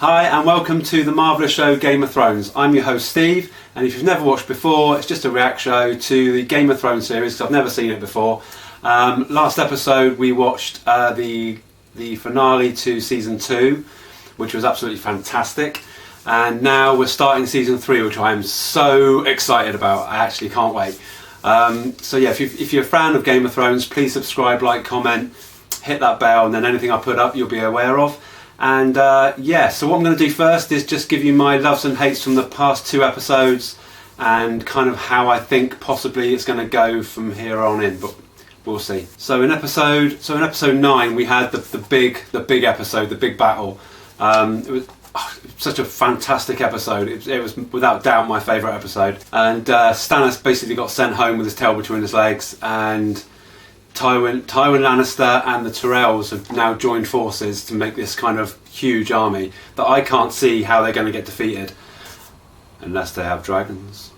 Hi and welcome to the marvellous show Game of Thrones. I'm your host Steve, and if you've never watched before, it's just a react show to the Game of Thrones series because I've never seen it before. Last episode we watched the finale to season 2, which was absolutely fantastic, and now we're starting season 3, which I am so excited about. I actually can't wait. So yeah, if you're a fan of Game of Thrones, please subscribe, like, comment, hit that bell, and then anything I put up you'll be aware of. And so what I'm going to do first is just give you my loves and hates from the past 2 episodes and kind of how I think possibly it's going to go from here on in, but we'll see. So in episode 9 we had the big episode, the big battle. It was such a fantastic episode. It was without doubt my favourite episode. And Stannis basically got sent home with his tail between his legs, and Tywin Lannister and the Tyrells have now joined forces to make this kind of huge army that I can't see how they're going to get defeated unless they have dragons.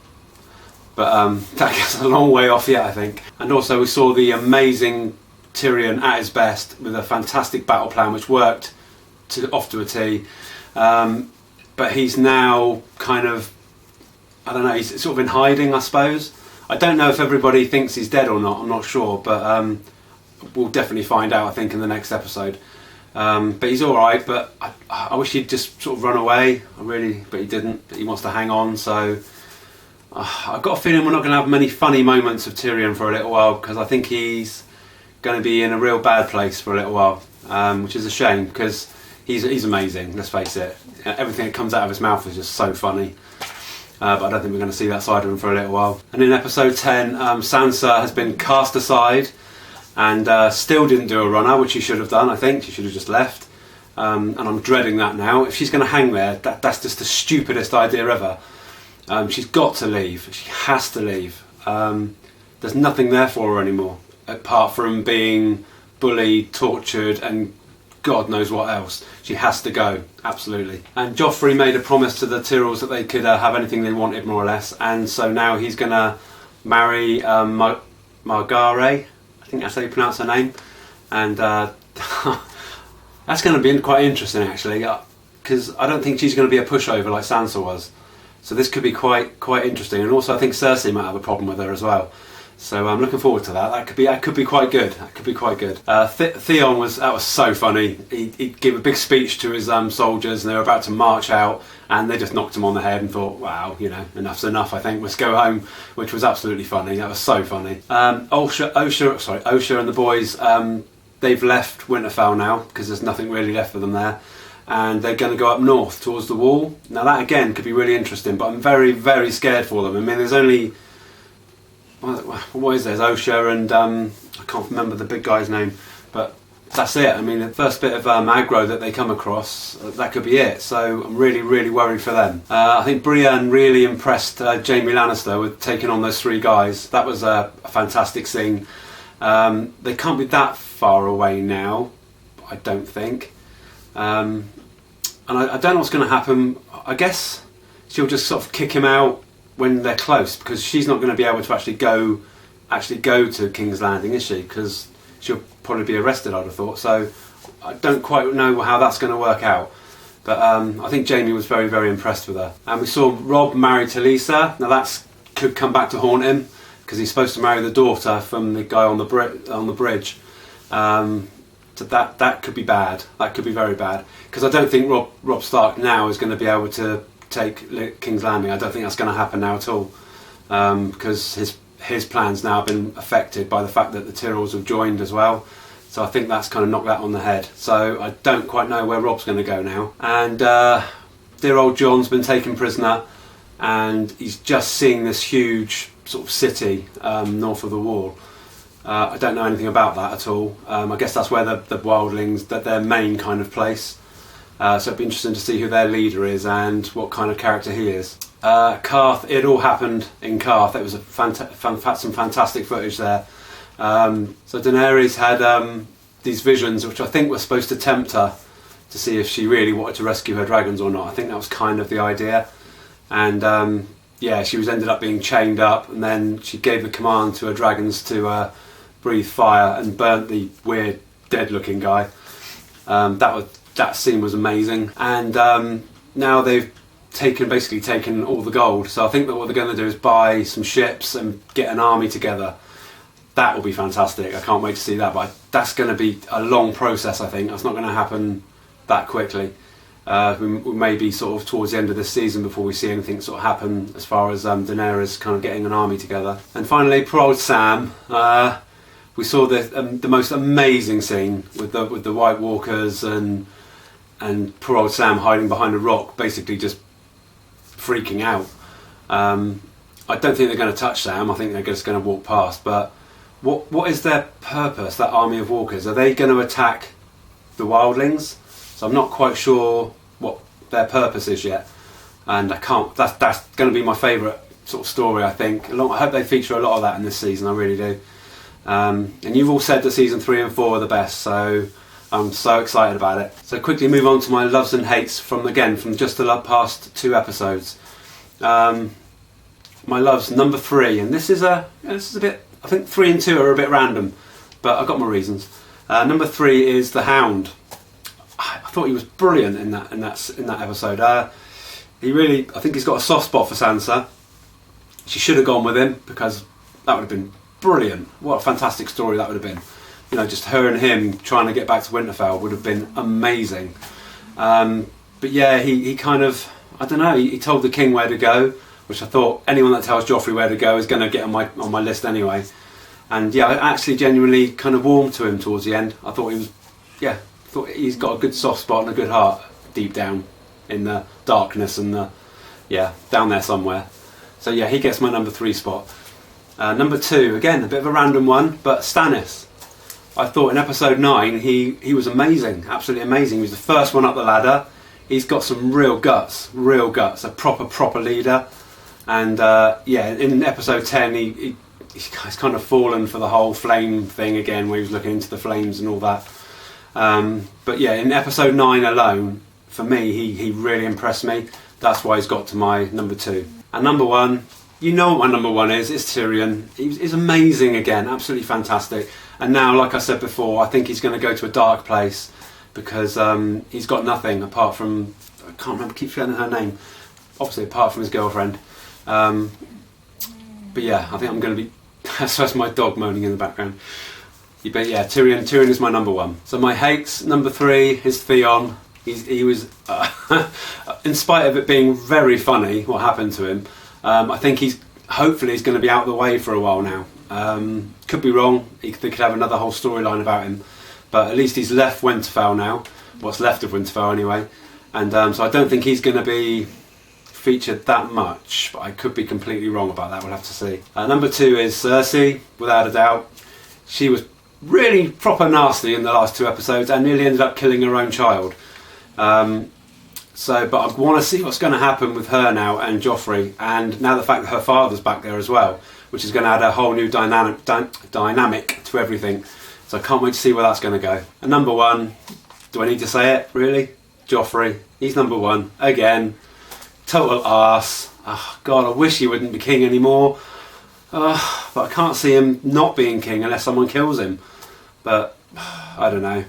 But that gets a long way off yet, I think. And also we saw the amazing Tyrion at his best with a fantastic battle plan which worked off to a T. But he's now kind of, I don't know, he's sort of in hiding, I suppose. I don't know if everybody thinks he's dead or not, I'm not sure, but we'll definitely find out, I think, in the next episode. But he's alright, but I wish he'd just sort of run away, but he didn't. He wants to hang on, so I've got a feeling we're not going to have many funny moments of Tyrion for a little while, because I think he's going to be in a real bad place for a little while, which is a shame, because he's amazing, let's face it. Everything that comes out of his mouth is just so funny. But I don't think we're going to see that side of him for a little while. And in episode 10, Sansa has been cast aside and still didn't do a runner, which she should have done, I think. She should have just left. And I'm dreading that now. If she's going to hang there, that's just the stupidest idea ever. She's got to leave. She has to leave. There's nothing there for her anymore, apart from being bullied, tortured, and God knows what else. She has to go, absolutely. And Joffrey made a promise to the Tyrells that they could have anything they wanted, more or less. And so now he's going to marry Margaery, I think that's how you pronounce her name. And that's going to be quite interesting, actually, because I don't think she's going to be a pushover like Sansa was. So this could be quite interesting. And also I think Cersei might have a problem with her as well. So I'm looking forward to that. That could be quite good. Theon was so funny. He gave a big speech to his soldiers, and they were about to march out, and they just knocked him on the head and thought, "Wow, enough's enough. I think let's go home," which was absolutely funny. That was so funny. Osha and the boys, they've left Winterfell now because there's nothing really left for them there, and they're going to go up north towards the Wall. Now that again could be really interesting, but I'm very, very scared for them. I mean, there's only, what is there? There's Osha and I can't remember the big guy's name, but that's it. I mean, the first bit of aggro that they come across, that could be it. So I'm really, really worried for them. I think Brienne really impressed Jaime Lannister with taking on those 3 guys. That was a fantastic scene. They can't be that far away now, I don't think. And I don't know what's going to happen. I guess she'll just sort of kick him out when they're close, because she's not going to be able to actually go to King's Landing, is she? Because she'll probably be arrested, I'd have thought. So I don't quite know how that's going to work out. But I think Jaime was very, very impressed with her. And we saw Robb married to Lisa. Now that could come back to haunt him, because he's supposed to marry the daughter from the guy on the bridge. So that could be bad. That could be very bad, because I don't think Robb Stark now is going to be able to take King's Landing. I don't think that's going to happen now at all, because his plans now have been affected by the fact that the Tyrells have joined as well. So I think that's kind of knocked that on the head. So I don't quite know where Robb's going to go now. And dear old Jon's been taken prisoner, and he's just seeing this huge sort of city north of the Wall. I don't know anything about that at all. I guess that's where the wildlings, their main kind of place. So it'd be interesting to see who their leader is and what kind of character he is. Karth, it all happened in Karth. It was some fantastic footage there. So Daenerys had these visions, which I think were supposed to tempt her to see if she really wanted to rescue her dragons or not. I think that was kind of the idea. And she was ended up being chained up, and then she gave the command to her dragons to breathe fire and burnt the weird dead looking guy. That was that scene was amazing. And now they've basically taken all the gold. So I think that what they're going to do is buy some ships and get an army together. That will be fantastic. I can't wait to see that. But that's going to be a long process, I think. That's not going to happen that quickly. We may be sort of towards the end of this season before we see anything sort of happen as far as Daenerys kind of getting an army together. And finally, poor old Sam. We saw the most amazing scene with the White Walkers and poor old Sam hiding behind a rock, basically just freaking out. I don't think they're going to touch Sam. I think they're just going to walk past. But what is their purpose? That army of walkers, are they going to attack the wildlings? So I'm not quite sure what their purpose is yet, and I can't. That's going to be my favourite sort of story, I think. I hope they feature a lot of that in this season. I really do. And you've all said that season 3 and 4 are the best, so I'm so excited about it. So quickly move on to my loves and hates from just the past 2 episodes. My loves, number 3, and this is a bit. I think 3 and 2 are a bit random, but I've got my reasons. Number 3 is the Hound. I thought he was brilliant in that episode. I think he's got a soft spot for Sansa. She should have gone with him because that would have been brilliant. What a fantastic story that would have been. You know, just her and him trying to get back to Winterfell would have been amazing. But yeah, he kind of, I don't know, he told the king where to go, which I thought anyone that tells Joffrey where to go is going to get on my list anyway. And yeah, I actually genuinely kind of warmed to him towards the end. I thought he's got a good soft spot and a good heart deep down in the darkness and down there somewhere. So yeah, he gets my number 3 spot. Number 2, again, a bit of a random one, but Stannis. I thought in episode 9 he was amazing, absolutely amazing. He was the first one up the ladder. He's got some real guts, a proper leader. And in episode 10 he's kind of fallen for the whole flame thing again, where he was looking into the flames and all that. But yeah, in episode 9 alone, for me, he really impressed me. That's why he's got to my number 2. And number 1, you know what my number 1 is, it's Tyrion. He's amazing again, absolutely fantastic. And now, like I said before, I think he's going to go to a dark place because he's got nothing apart from, I can't remember, keep forgetting her name, obviously apart from his girlfriend. But yeah, I think I'm going to be, that's my dog moaning in the background. But yeah, Tyrion is my number 1. So my hates, number 3 is Theon. He was, in spite of it being very funny what happened to him, I think hopefully he's going to be out of the way for a while now. Could be wrong. They could have another whole storyline about him, but at least he's left Winterfell now. What's left of Winterfell anyway, and so I don't think he's going to be featured that much. But I could be completely wrong about that. We'll have to see. Number 2 is Cersei, without a doubt. She was really proper nasty in the last 2 episodes and nearly ended up killing her own child. But I want to see what's going to happen with her now and Joffrey, and now the fact that her father's back there as well, which is going to add a whole new dynamic to everything. So I can't wait to see where that's going to go. And number 1, do I need to say it, really? Joffrey. He's number 1 again. Total arse. Oh, God, I wish he wouldn't be king anymore. But I can't see him not being king unless someone kills him. But I don't know.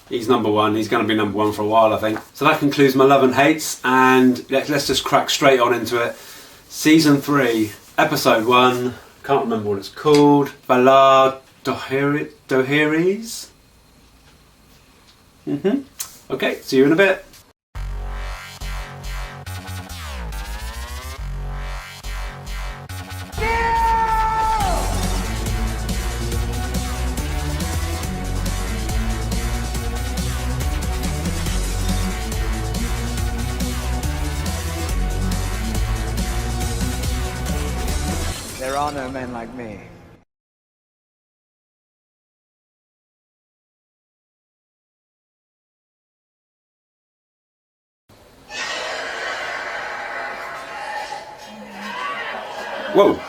He's number 1. He's going to be number 1 for a while, I think. So that concludes my love and hates, and let's just crack straight on into it. Season 3, episode 1. Can't remember what it's called. Valar Dohaeris. Okay, see you in a bit. There are no men like me. Whoa!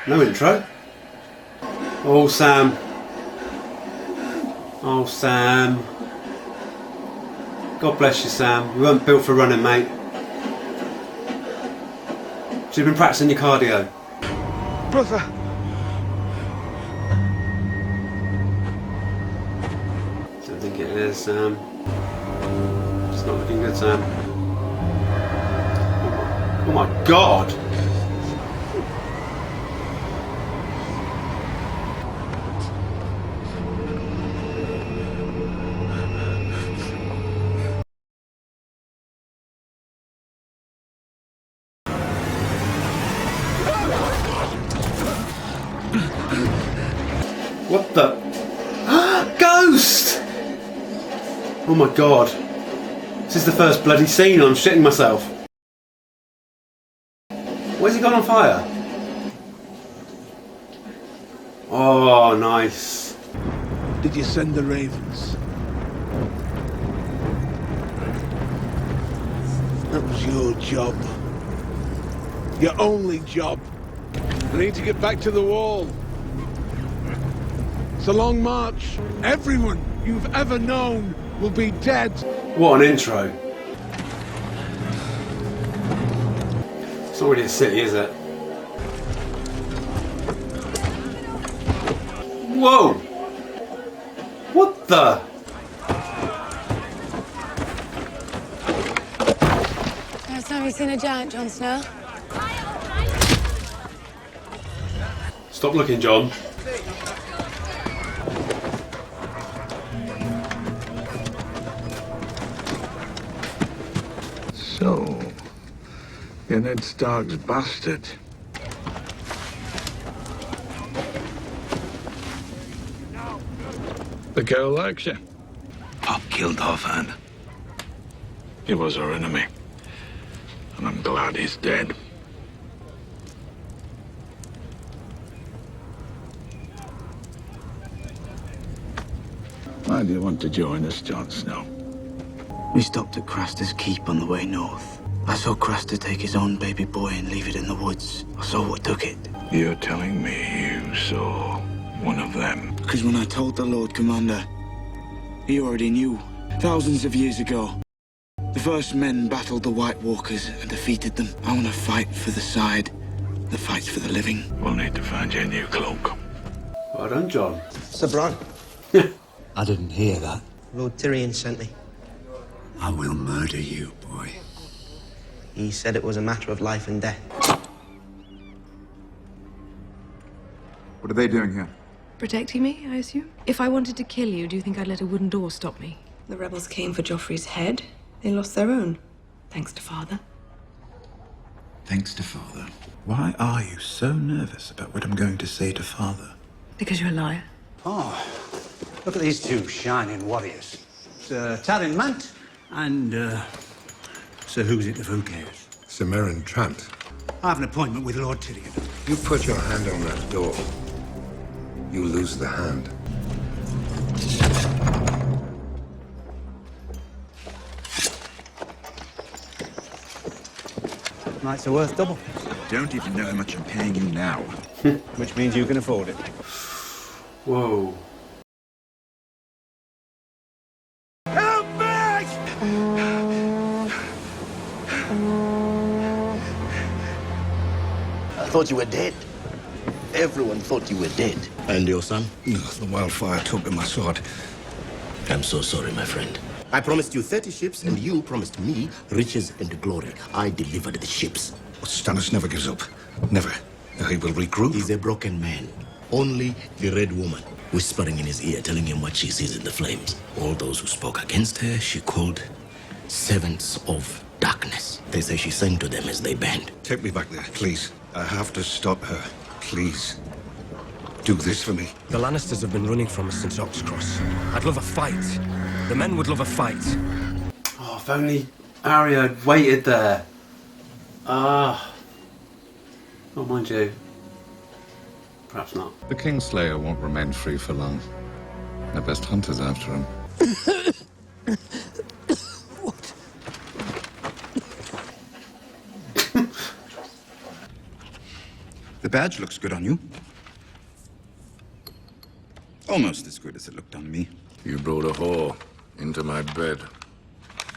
No intro. Oh, Sam. Oh, Sam. God bless you, Sam. You weren't built for running, mate. So you've been practicing your cardio. Brother! I don't think it is. this, Sam. It's not looking good, Sam. Oh my God! What the? Ghost! Oh my God. This is the first bloody scene. I'm shitting myself. Where's he gone on fire? Oh, nice. Did you send the ravens? That was your job. Your only job. I need to get back to the wall. It's a long march. Everyone you've ever known will be dead. What an intro. It's not really a city, is it? Whoa! What the? First time you've seen a giant, Jon Snow? Stop looking, John. So, you're Ned Stark's bastard. The girl likes you. Pop killed offhand. He was our enemy. And I'm glad he's dead. Why do you want to join us, Jon Snow? We stopped at Craster's Keep on the way north. I saw Craster take his own baby boy and leave it in the woods. I saw what took it. You're telling me you saw one of them? Because when I told the Lord Commander, he already knew. Thousands of years ago, the first men battled the White Walkers and defeated them. I want to fight for the side that fights for the living. We'll need to find you a new cloak. Well done, John. Sir Bron, I didn't hear that. Lord Tyrion sent me. I will murder you, boy. He said it was a matter of life and death. What are they doing here? Protecting me, I assume? If I wanted to kill you, do you think I'd let a wooden door stop me? The rebels came for Joffrey's head. They lost their own. Thanks to Father. Thanks to Father. Why are you so nervous about what I'm going to say to Father? Because you're a liar. Oh, look at these two shining warriors. Sir Tarin Mant and, Sir Who's It of Who Cares? Sir Meryn Trant. I have an appointment with Lord Tyrion. You put your hand on that door, you lose the hand. Nights are worth double. Don't even know how much I'm paying you now. Which means you can afford it. Whoa. Help me! I thought you were dead. Everyone thought you were dead. And your son? No, the wildfire took my sword. I'm so sorry, my friend. I promised you 30 ships, and you promised me riches and glory. I delivered the ships. But Stannis never gives up. Never. He will regroup. He's a broken man. Only the Red Woman, whispering in his ear, telling him what she sees in the flames. All those who spoke against her, she called servants of darkness. They say she sang to them as they burned. Take me back there, please. I have to stop her. Please. Do this for me. The Lannisters have been running from us since Oxcross. I'd love a fight. The men would love a fight. Oh, if only Arya had waited there. Ah. Oh, mind you. Perhaps not. The Kingslayer won't remain free for long. Their best hunter's after him. The badge looks good on you. Almost as good as it looked on me. You brought a whore into my bed.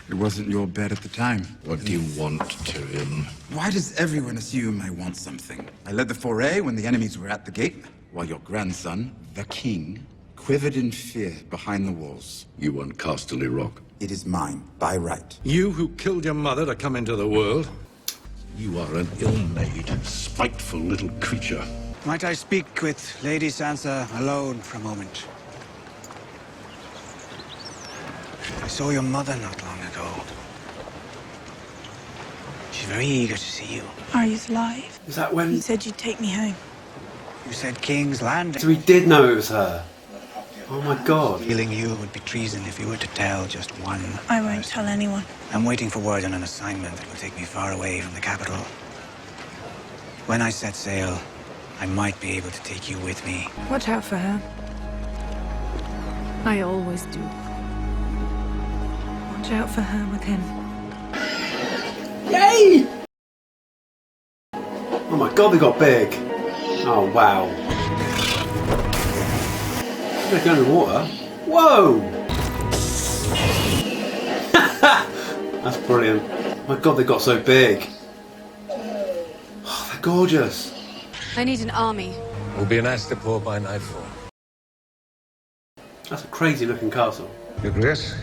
It wasn't your bed at the time. What do you want, Tyrion? Why does everyone assume I want something? I led the foray when the enemies were at the gate, while your grandson, the king, quivered in fear behind the walls. You want Casterly Rock? It is mine, by right. You who killed your mother to come into the world? You are an ill-made, spiteful little creature. Might I speak with Lady Sansa alone for a moment? I saw your mother not long ago. She's very eager to see you. Are you alive? Is that when... You said you'd take me home. You said King's Landing. So we did know it was her. Oh my god. Killing you would be treason if you were to tell just one. I won't tell anyone. I'm waiting for word on an assignment that will take me far away from the capital. When I set sail, I might be able to take you with me. Watch out for her. I always do. Watch out for her with him. Yay! Oh my god, they got big. Oh wow. They're going in the water. Whoa! That's brilliant. Oh my god, they got so big. Oh, they're gorgeous. I need an army. We'll be in Astapor by nightfall. That's a crazy looking castle. Your Grace?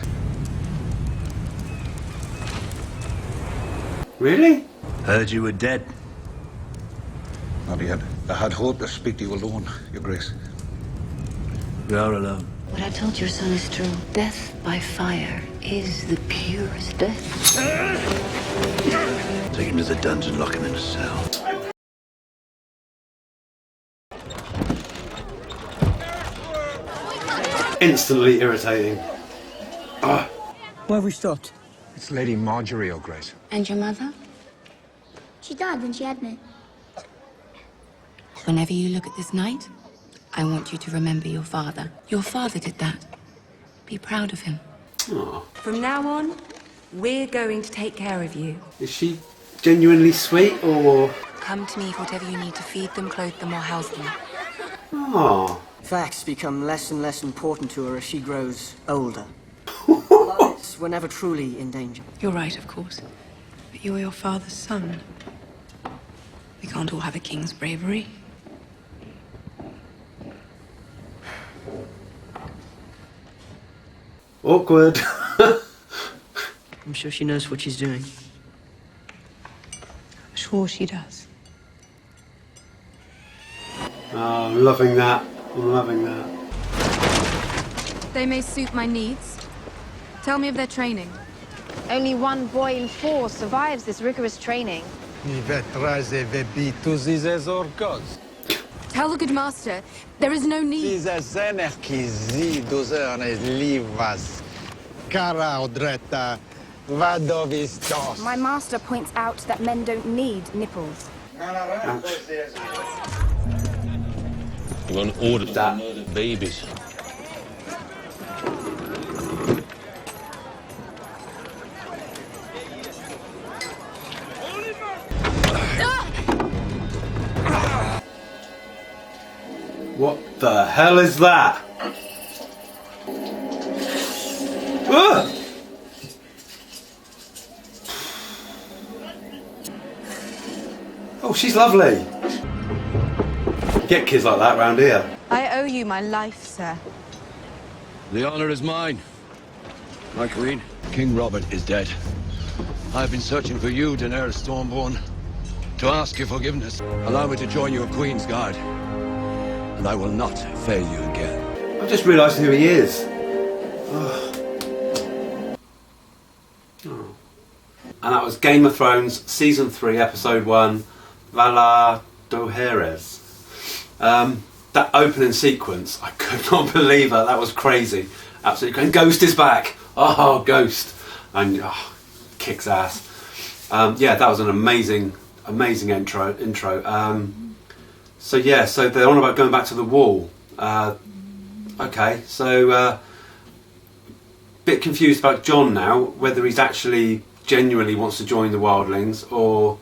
Really? Heard you were dead. Not yet. I had hoped to speak to you alone, Your Grace. We are alone. What I told your son is true. Death by fire is the purest death. Take him to the dungeon, lock him in a cell. Instantly irritating. Ah. Where have we stopped? It's Lady Marjorie, Your Grace. And your mother? She died when she had me. Whenever you look at this night, I want you to remember your father. Your father did that. Be proud of him. Aww. From now on, we're going to take care of you. Is she genuinely sweet or... Come to me for whatever you need to feed them, clothe them, or house them. Aww. Facts become less and less important to her as she grows older. Lives were never truly in danger. You're right, of course. But you're your father's son. We can't all have a king's bravery. Awkward. I'm sure she knows what she's doing. I'm sure she does. Oh, I'm loving that. I'm loving that. They may suit my needs. Tell me of their training. Only one boy in 4 survives this rigorous training. Tell the good master, there is no need. My master points out that men don't need nipples. You want order that murder babies. What the hell is that? Ugh! Oh, she's lovely. Get kids like that round here. I owe you my life, sir. The honor is mine. My queen, King Robert is dead. I've been searching for you, Daenerys Stormborn, to ask your forgiveness. Allow me to join your Queen's Guard, and I will not fail you again. I've just realised who he is. Oh. And that was Game of Thrones, Season 3, Episode 1, Valar Dohaeris. That opening sequence, I could not believe that. That was crazy. Absolutely crazy. And Ghost is back. Oh, Ghost. And kicks ass. Yeah, that was an amazing intro. So yeah, so they're on about going back to the wall. Okay, so bit confused about Jon now, whether he's actually genuinely wants to join the wildlings or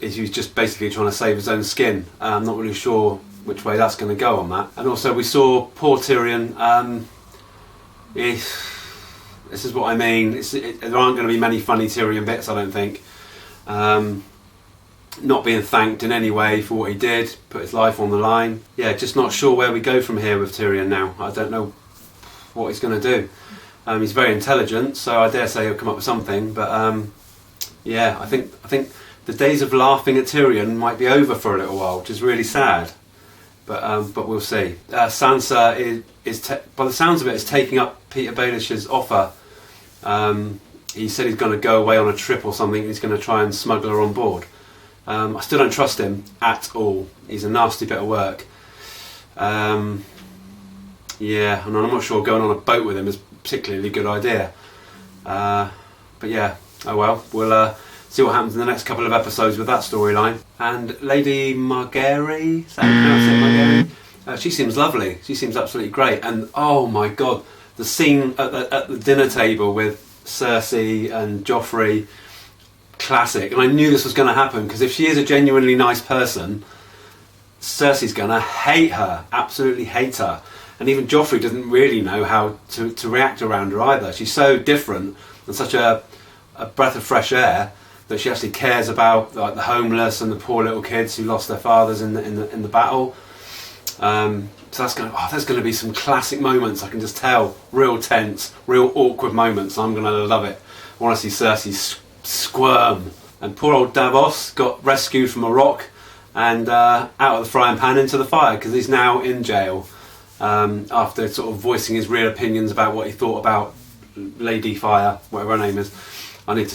is he just basically trying to save his own skin. I'm not really sure which way that's going to go on that. And also we saw poor Tyrion. This is what I mean. There aren't going to be many funny Tyrion bits, I don't think. not being thanked in any way for what he did, put his life on the line. Yeah, just not sure where we go from here with Tyrion now. I don't know what he's going to do. He's very intelligent, so I dare say he'll come up with something. But yeah, I think the days of laughing at Tyrion might be over for a little while, which is really sad. But we'll see. Sansa is by the sounds of it, is taking up Peter Baelish's offer. He said he's going to go away on a trip or something. He's going to try and smuggle her on board. I still don't trust him at all. He's a nasty bit of work. Yeah, and I'm not sure going on a boat with him is a particularly good idea. But yeah, oh well. We'll see what happens in the next couple of episodes with that storyline. And Lady Margaery, is that how you pronounce it, Margaery? She seems lovely. She seems absolutely great. And oh my god, the scene at the dinner table with Cersei and Joffrey, classic. And I knew this was going to happen, because if she is a genuinely nice person, Cersei's going to hate her, absolutely hate her. And even Joffrey doesn't really know how to react around her either. She's so different and such a breath of fresh air that she actually cares about, like, the homeless and the poor little kids who lost their fathers in the battle. So there's going to be some classic moments. I can just tell, real tense, real awkward moments. I'm going to love it. I want to see Cersei squirm. And poor old Davos got rescued from a rock and out of the frying pan into the fire, because he's now in jail after sort of voicing his real opinions about what he thought about Lady Fire, whatever her name is. I need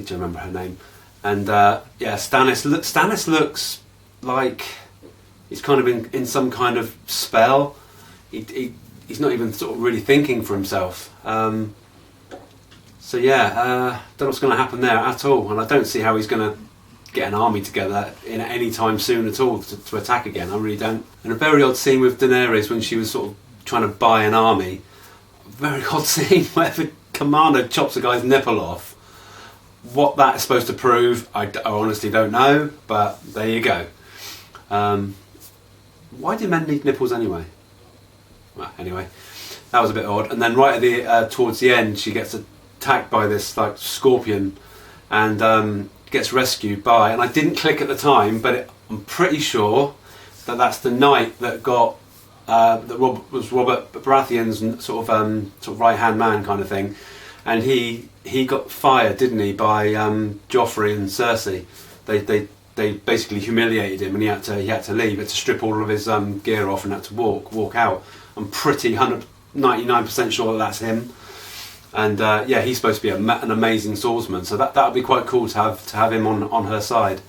to remember her name. And yeah, Stannis looks like he's kind of in some kind of spell. He's not even sort of really thinking for himself. So yeah, don't know what's going to happen there at all, and I don't see how he's going to get an army together in any time soon at all to attack again. I really don't. And a very odd scene with Daenerys when she was sort of trying to buy an army. Very odd scene where the commander chops a guy's nipple off. What that is supposed to prove, I honestly don't know, but there you go. Why do men need nipples anyway? Well, anyway, that was a bit odd. And then right at the towards the end, she gets attacked by this like scorpion, and gets rescued by. And I didn't click at the time, but I'm pretty sure that that's the knight that got that was Robert Baratheon's sort of right hand man kind of thing, and he got fired, didn't he, by Joffrey and Cersei. They basically humiliated him, and he had to leave. He had to strip all of his gear off and had to walk out. I'm pretty 99% sure that that's him. And yeah, he's supposed to be an amazing swordsman, so that would be quite cool to have him on her side.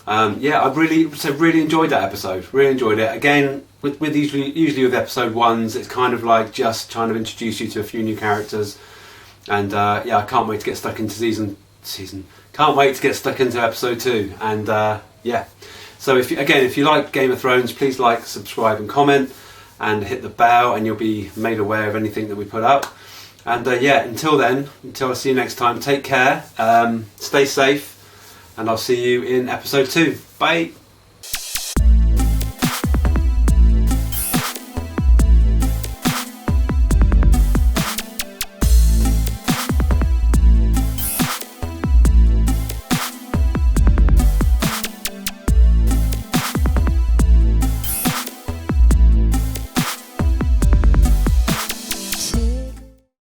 Yeah, I really enjoyed that episode. Really enjoyed it. Again, with usually with episode ones, it's kind of like just trying to introduce you to a few new characters. And yeah, I can't wait to get stuck into season. Can't wait to get stuck into episode 2. And yeah, so if you like Game of Thrones, please like, subscribe, and comment, and hit the bell, and you'll be made aware of anything that we put up. And yeah, until I see you next time, take care, stay safe, and I'll see you in episode 2. Bye.